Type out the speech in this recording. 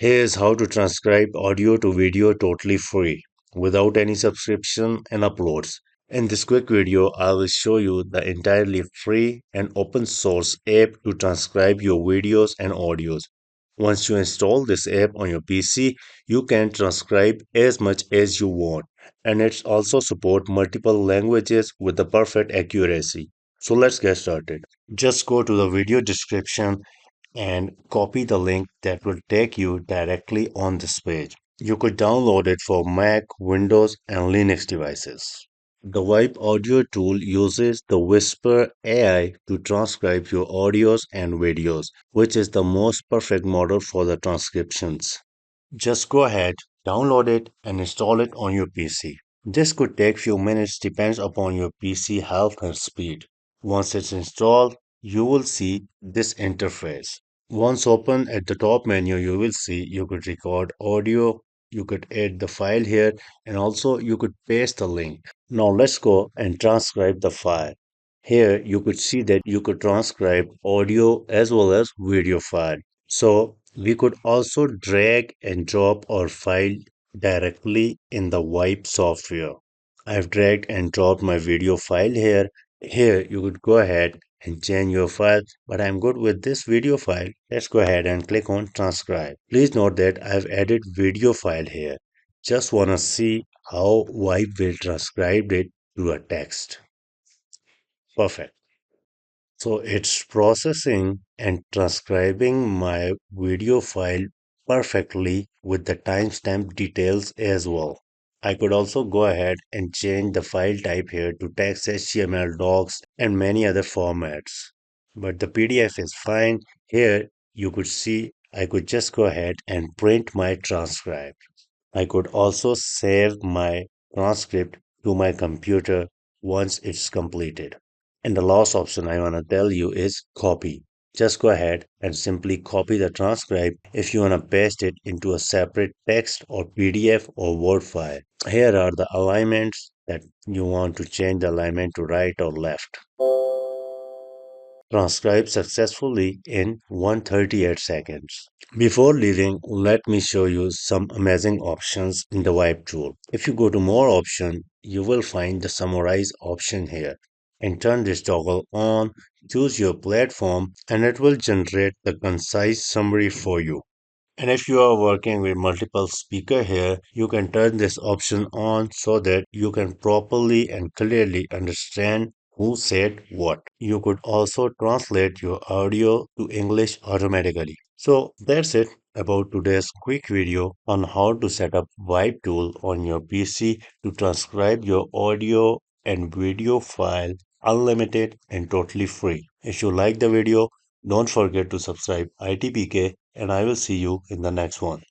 Here's how to transcribe audio to video totally free without any subscription and uploads. In this quick video, I will show you the entirely free and open source app to transcribe your videos and audios. Once you install this app on your PC, you can transcribe as much as you want, and it's also support multiple languages with the perfect accuracy. So let's get started. Just go to the video description and copy the link that will take you directly on this page. You could download it for Mac, Windows, and Linux devices. The Vibe audio tool uses the Whisper AI to transcribe your audios and videos, which is the most perfect model for the transcriptions. Just go ahead, download it, and install it on your PC. This could take few minutes depends upon your PC health and speed. Once it's installed, you will see this interface. Once open at the top menu, you will see you could record audio, you could add the file here, and also you could paste the link. Now let's go and transcribe the file. Here you could see that you could transcribe audio as well as video file. So we could also drag and drop our file directly in the Wipe software. I've dragged and dropped my video file here. Here you could go ahead and change your file, but I'm good with this video file. Let's go ahead and click on transcribe. Please note that I've added video file here. Just wanna see how Wipe will transcribe it to a text. Perfect. So it's processing and transcribing my video file perfectly with the timestamp details as well. I could also go ahead and change the file type here to text, HTML, docs, and many other formats. But the PDF is fine. Here you could see I could just go ahead and print my transcript. I could also save my transcript to my computer once it's completed. And the last option I want to tell you is copy. Just go ahead and simply copy the transcript if you want to paste it into a separate text or PDF or Word file. Here are the alignments that you want to change the alignment to right or left. Transcribe successfully in 138 seconds. Before leaving, let me show you some amazing options in the Wipe tool. If you go to more option, you will find the summarize option here. And turn this toggle on, choose your platform, and it will generate the concise summary for you. And if you are working with multiple speaker here, you can turn this option on so that you can properly and clearly understand who said what. You could also translate your audio to English automatically. So that's it about today's quick video on how to set up Vibe tool on your PC to transcribe your audio and video file unlimited and totally free. If you like the video, don't forget to subscribe ITPK and I will see you in the next one.